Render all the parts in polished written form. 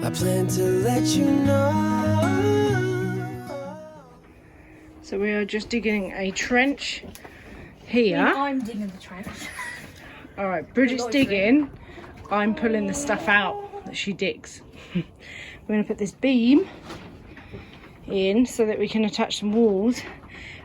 I plan to let you know. So we are just digging a trench here. I'm digging the trench. Alright, Bridget's digging. I'm pulling the stuff out that she digs. We're going to put this beam in so that we can attach some walls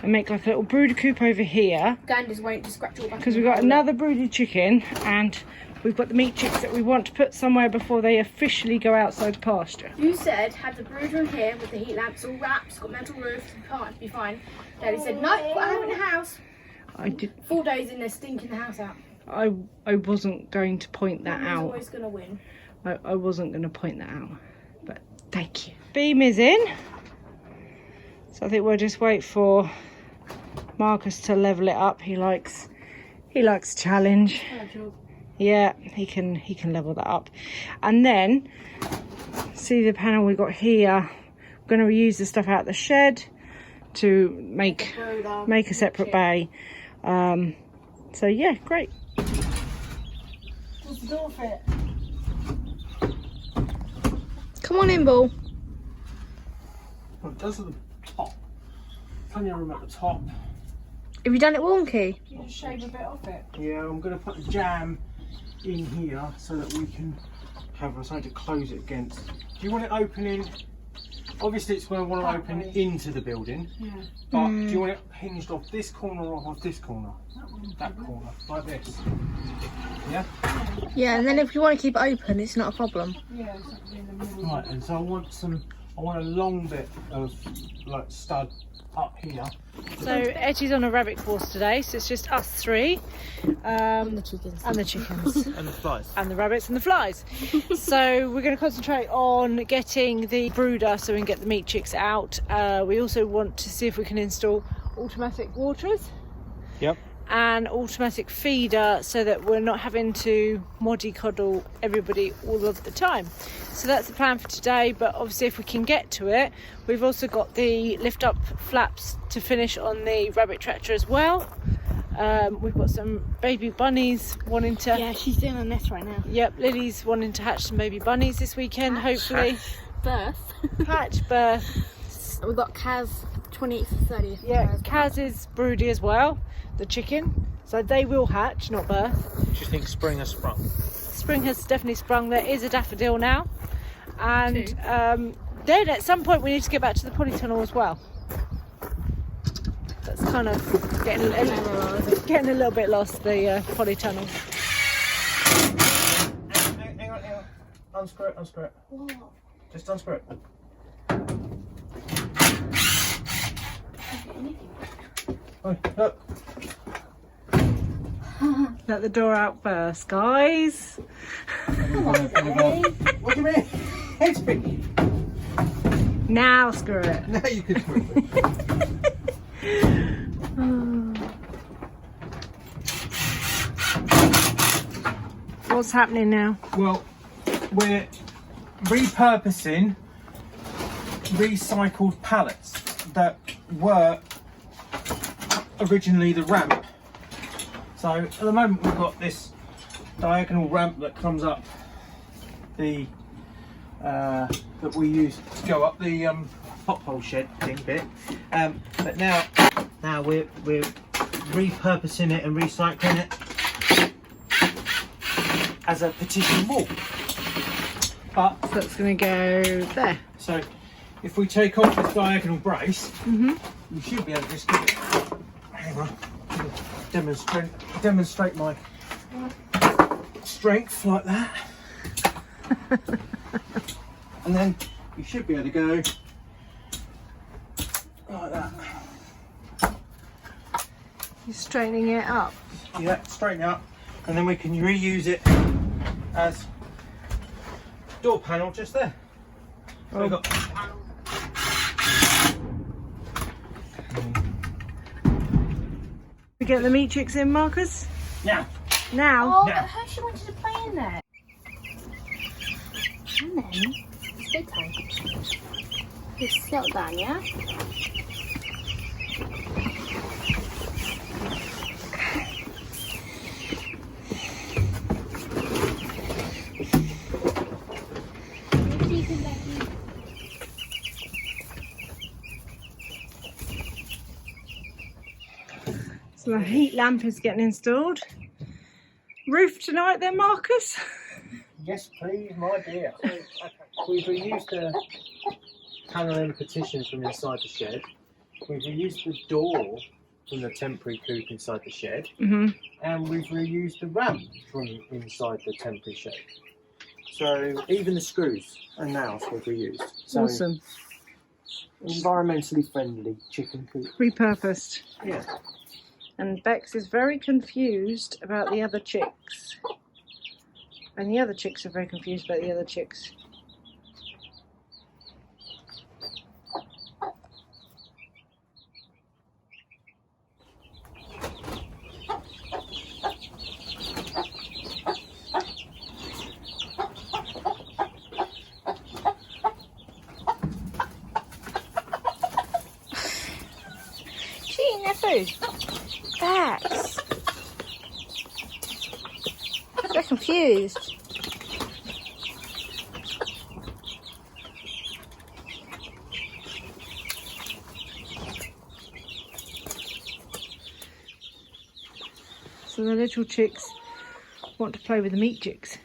and make like a little brooder coop over here. Ganders won't just scratch all back. Because we've got another brooded chicken and we've got the meat chicks that we want to put somewhere before they officially go outside the pasture. You said have the brooder in here with the heat lamps all wrapped, got metal roof, can't be fine. Daddy said no, put her in the house. I did. 4 days in there stinking the house out. I wasn't going to point that Mummy's out. always gonna win. I wasn't going to point that out, but thank you. Beam is in, so I think we'll just wait for Marcus to level it up. He likes challenge. Yeah, he can level that up, and then see the panel we got here. We're going to reuse the stuff out of the shed to make a separate bay. So yeah, great. Does the door fit? Come on in, Ball. Well, it does at the top. Plenty of room at the top. Have you done it wonky? You just shave a bit off it. Yeah, I'm going to put the jam in here so that we can have something to close it against. Do you want it opening? Obviously, it's going to want to open into the building. Yeah. But do you want it hinged off this corner or off this corner? That corner, like this. Yeah? Yeah, and then if you want to keep it open, it's not a problem. Yeah, it's like in the middle. Right, and so I want a long bit of like stud up here. So Edgy's on a rabbit course today, so it's just us three. And the chickens. And the chickens. And the flies. And the rabbits and the flies. So we're going to concentrate on getting the brooder so we can get the meat chicks out. We also want to see if we can install automatic waterers. Yep. And automatic feeder so that we're not having to mollycoddle everybody all of the time. So that's the plan for today, but obviously if we can get to it, we've also got the lift up flaps to finish on the rabbit tractor as well. We've got some baby bunnies wanting to... Yeah, she's doing a nest right now. Yep, Lily's wanting to hatch some baby bunnies this weekend, hopefully. Birth. Hatch, birth. We've got Kaz 28th to 30th. Yeah, Kaz is broody as well, the chicken. So they will hatch, not birth. Do you think spring has sprung? Spring has definitely sprung. There is a daffodil now. And then at some point we need to get back to the polytunnel as well. That's kind of getting a little bit lost, the polytunnel. Hang on. Unscrew it. What? Just unscrew it. Oh, look. Let the door out first, guys. What do you mean? It's big. Now screw it. Now you can screw it. What's happening now? Well, we're repurposing recycled pallets that were originally the ramp. So at the moment we've got this diagonal ramp that comes up the that we use to go up the hot pole shed thing bit. But now we're repurposing it and recycling it as a partition wall. But So that's going to go there. so if we take off this diagonal brace, we should be able to just give it. Hang on, demonstrate my strength like that, and then you should be able to go like that. You're straightening it up. Yeah, straighten up, and then we can reuse it as door panel just there. So we've got We get the meat chicks in, Marcus? now. Now? Oh, Now. but her, she wanted to play in there. And then, it's bedtime. Just settle down, yeah? Maybe you can So the heat lamp is getting installed. Roof tonight then, Marcus? Yes, please, my dear. We've reused the panel and partitions from inside the shed. We've reused the door from the temporary coop inside the shed. And we've reused the ramp from inside the temporary shed. So even the screws and nails we've reused. So Awesome. environmentally friendly chicken coop. Repurposed. Yeah. And Bex is very confused about the other chicks. And the other chicks are very confused about the other chicks. She eating their food. Bex. They're confused. So the little chicks want to play with the meat chicks.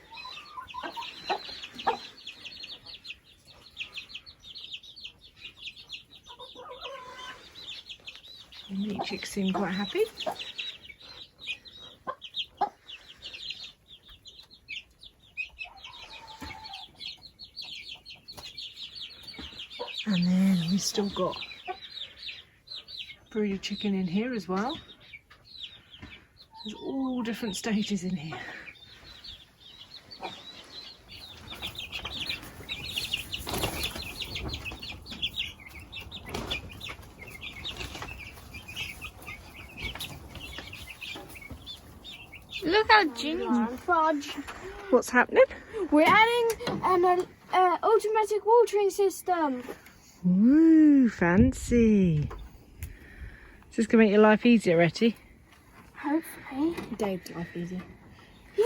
The meat chicks seem quite happy. And then we've still got brooder chicken in here as well. There's all different stages in here. Look how ginger fudge. What's happening? We're adding an automatic watering system. Ooh, fancy. Is this going to make your life easier, Etty? Hopefully. Dave's life easier. Yeah,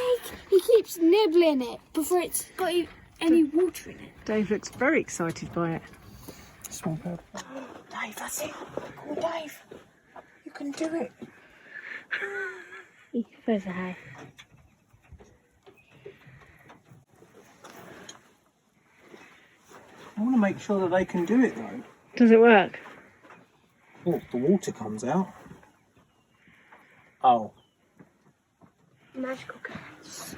he keeps nibbling it before it's got any water in it. Dave looks very excited by it. Small bird. Dave, that's it. Come on, Dave. You can do it. He prefers a hay. I want to make sure that they can do it though. Does it work? Oh, the water comes out. Oh. Magical cats.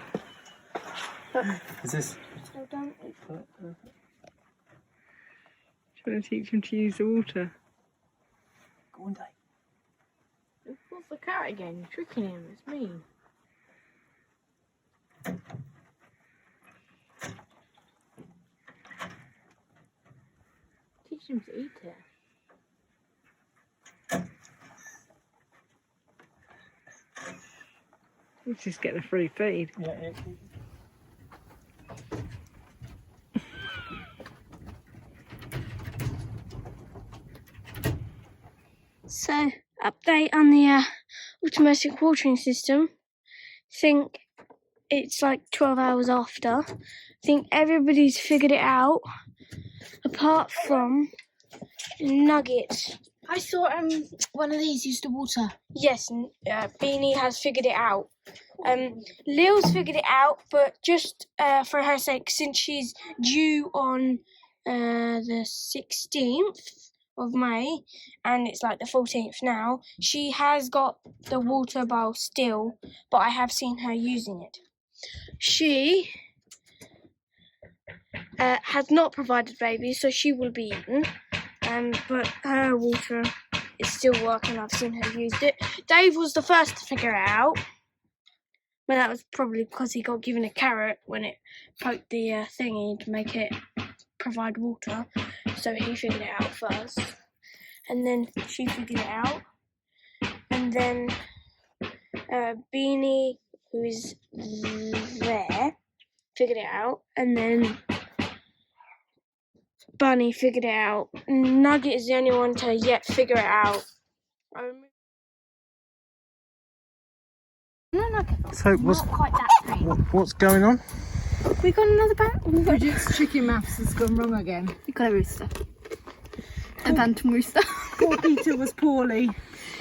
Is this? So don't. Trying to teach him to use the water. Go on, Dave. What's the carrot again? You're tricking him. It's me. Teach him to eat it. He's just getting a free feed. Yeah. So, update on the automatic watering system. Think it's like 12 hours after. Think everybody's figured it out, apart from Nugget. I saw one of these used to water. Yes, Beanie has figured it out. Lil's figured it out, but just for her sake, since she's due on the 16th of May, and it's like the 14th now, she has got the water bowl still, but I have seen her using it. She has not provided babies, so she will be eaten, but her water is still working. I've seen her use it. Dave was the first to figure it out. Well, that was probably because he got given a carrot when it poked the thingy to make it provide water. So he figured it out first. And then she figured it out. And then Beanie, who is there, figured it out. And then Bunny figured it out. Nugget is the only one to yet figure it out. So Not quite that great. what's going on? We got another bantam. Bridget's chicken maths has gone wrong again. You got a rooster. A bantam rooster. poor Peter was poorly.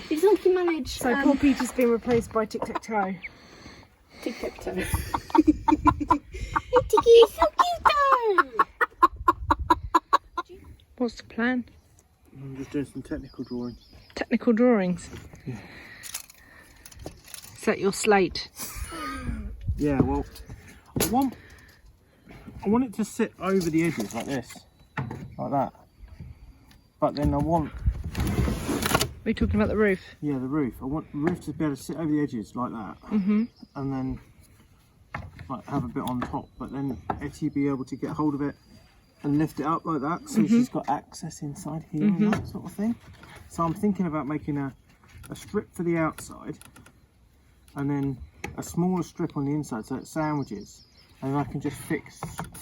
It's not he managed. So poor Peter's been replaced by tic-tac-toe. Tic-tac-toe. Tiki, so cute though. What's the plan? I'm just doing some technical drawing. Technical drawings? Yeah. Is that your slate? Yeah, well, I want it to sit over the edges like this, like that. But then I want... Are you talking about the roof? Yeah, the roof. I want the roof to be able to sit over the edges like that. Mm-hmm. And then like have a bit on top, but then Etty be able to get hold of it and lift it up like that, so she's got access inside here and that sort of thing. So I'm thinking about making a strip for the outside and then a smaller strip on the inside so it sandwiches, and then I can just fix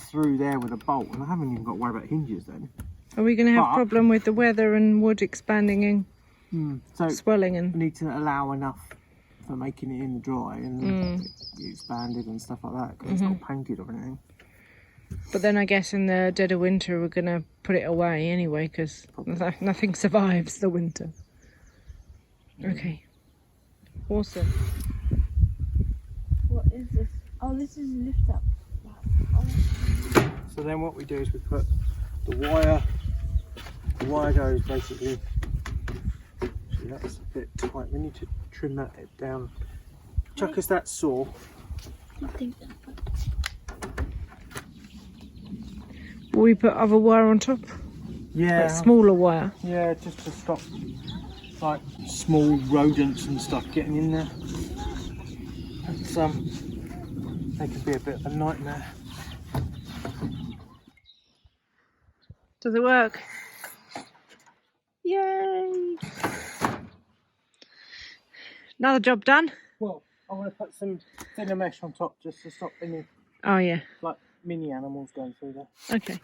through there with a bolt, and I haven't even got to worry about hinges then. Are we going to have a problem with the weather and wood expanding and so swelling? And I need to allow enough for making it in the dry and expanded and stuff like that, because it's not painted or anything. But then I guess in the dead of winter we're going to put it away anyway, because nothing survives the winter. Okay. Awesome. What is this? Oh, this is lift up. So then what we do is we put the wire goes basically, see, that's a bit tight, we need to trim that down. Chuck us that saw. I think that. Will we put other wire on top? Yeah. Like smaller wire? Yeah, just to stop like small rodents and stuff getting in there. It's, they can be a bit of a nightmare. Does it work? Yay! Another job done? Well, I want to put some thinner mesh on top just to stop any Oh yeah. like mini animals going through there. Okay.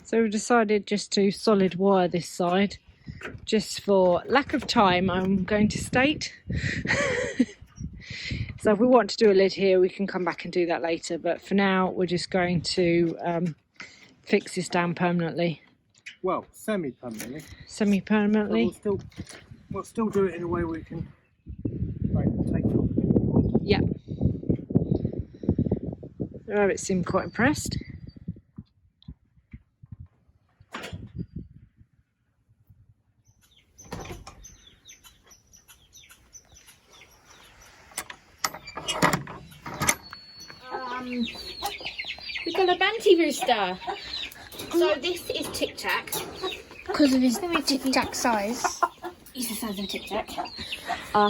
So we've decided just to solid wire this side, just for lack of time, I'm going to state. So if we want to do a lid here, we can come back and do that later, but for now we're just going to fix this down permanently. Well, semi-permanently. Semi-permanently? We'll still do it in a way we can take it off. Yeah. The rabbits seem quite impressed. We got a Banty rooster. So this is Tic Tac. Because of his tic-tac size. He's the size of a Tic Tac.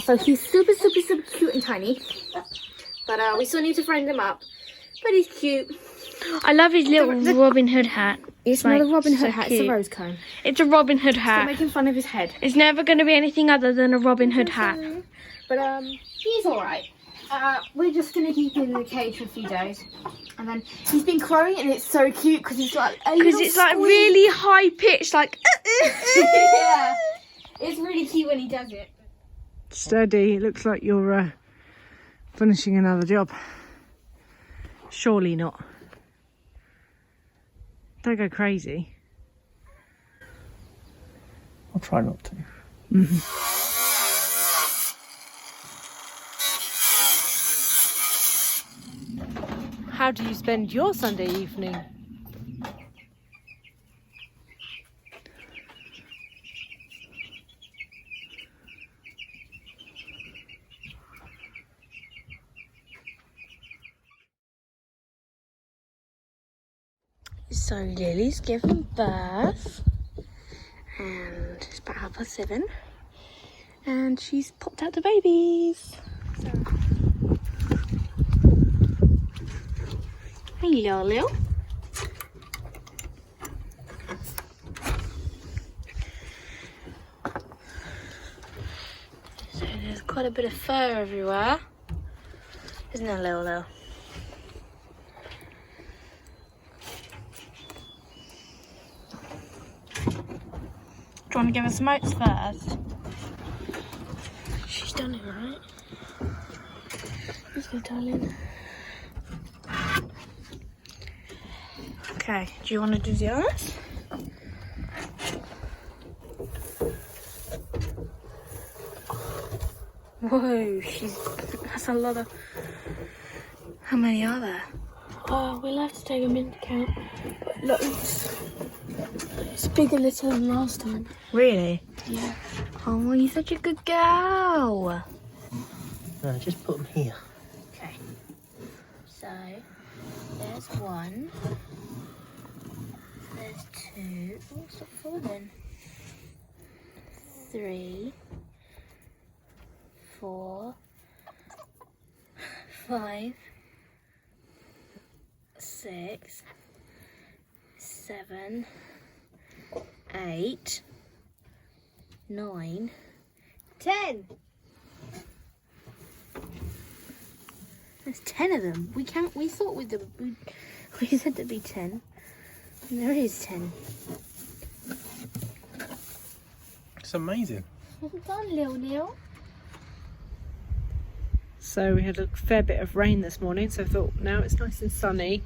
So he's super cute and tiny. But we still need to friend him up. But he's cute. I love his little Robin Hood hat. It's not a Robin Hood hat, it's a rose cone. It's a Robin Hood hat. Stop making fun of his head. It's never going to be anything other than a Robin Hood hat. But he's alright. We're just going to keep him in the cage for a few days. And then he's been crowing and it's so cute because he's like a little Because it's like really high pitched, like... Yeah. It's really cute when he does it. Steady, it looks like you're finishing another job. Surely not. Don't go crazy. I'll try not to. How do you spend your Sunday evening? So Lily's given birth. And it's about 7:30. And she's popped out the babies. So. Hello, Lil. So there's quite a bit of fur everywhere. Isn't there, Lil? Do you want to give her some oats first? She's done it, right? Okay, darling. Okay, do you want to do the others? Whoa, that's a lot of... How many are there? Oh, we'll have to take them into account. Look, it's bigger little than last time. Really? Yeah. Oh, you're such a good girl. No, just put them here. Okay. So, there's one. There's two. Oh, stop falling. 3, 4, 5, 6, 7, 8, 9, 10. There's 10 of them. We thought we said there'd be 10. And there is 10. It's amazing. Well done, Lil. So we had a fair bit of rain this morning, so I thought now it's nice and sunny,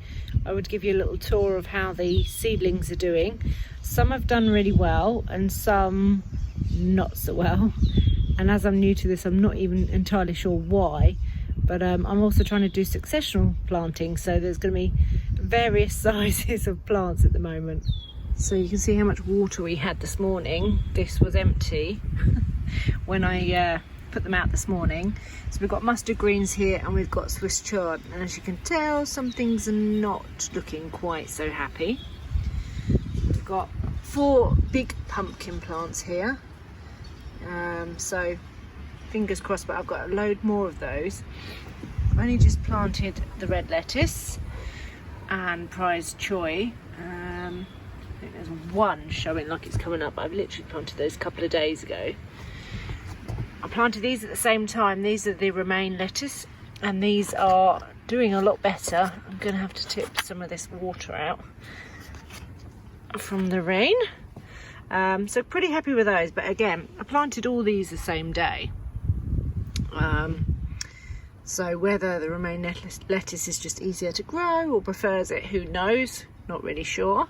I would give you a little tour of how the seedlings are doing. Some have done really well and some not so well. And as I'm new to this, I'm not even entirely sure why. But I'm also trying to do successional planting, so there's going to be various sizes of plants at the moment. So you can see how much water we had this morning. This was empty when I put them out this morning. So we've got mustard greens here and we've got Swiss chard, and as you can tell, some things are not looking quite so happy. We've got 4 big pumpkin plants here, so fingers crossed, but I've got a load more of those. I've only just planted the red lettuce and prize choy. I think there's one showing like it's coming up, but I've literally planted those a couple of days ago. I planted these at the same time. These are the romaine lettuce and these are doing a lot better. I'm going to have to tip some of this water out from the rain. So pretty happy with those, but again, I planted all these the same day. So whether the romaine lettuce is just easier to grow or prefers it, who knows, not really sure.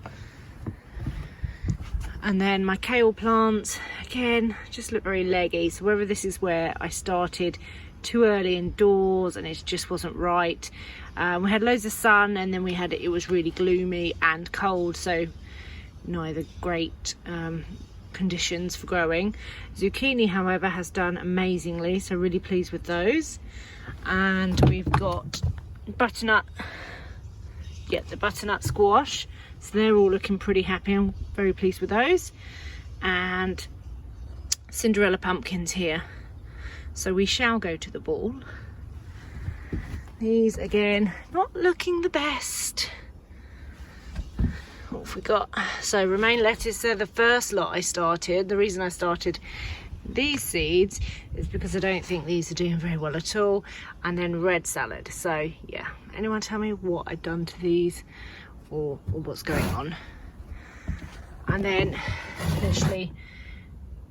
And then my kale plants, again, just look very leggy. So whether this is where I started too early indoors and it just wasn't right. We had loads of sun and then it was really gloomy and cold, so neither great conditions for growing. Zucchini, however, has done amazingly, so really pleased with those. And we've got butternut, the butternut squash, so they're all looking pretty happy. I'm very pleased with those. And Cinderella pumpkins here, so we shall go to the ball. These again not looking the best. What have we got? So romaine lettuce, they're the first lot I started. The reason I started these seeds is because I don't think these are doing very well at all. And then red salad. So yeah, anyone tell me what I've done to these or what's going on? And then literally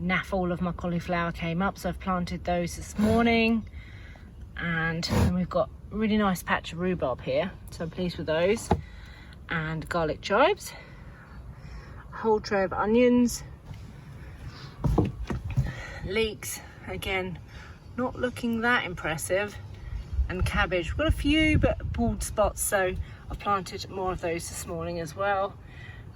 naff all of my cauliflower came up, so I've planted those this morning. And then we've got a really nice patch of rhubarb here, so I'm pleased with those. And garlic chives, a whole tray of onions, leeks, again not looking that impressive, and cabbage. We've got a few but bald spots, so I've planted more of those this morning as well,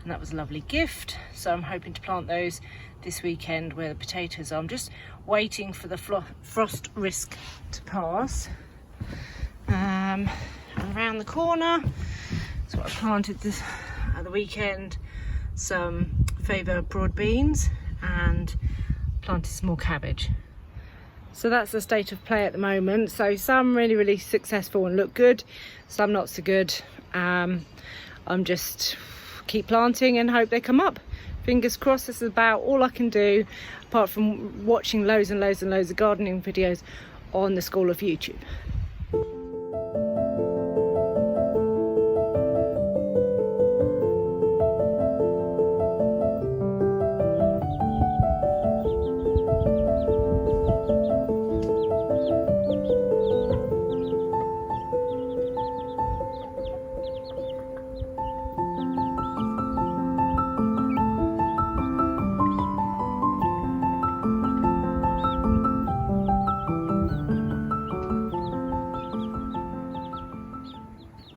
and that was a lovely gift. So I'm hoping to plant those this weekend where the potatoes are. I'm just waiting for the frost risk to pass. And around the corner, so I planted this at the weekend, some favour broad beans, and planted some more cabbage. So that's the state of play at the moment. So some really successful and look good, some not so good. I'm just keep planting and hope they come up. Fingers crossed. This is about all I can do, apart from watching loads and loads of gardening videos on the School of YouTube.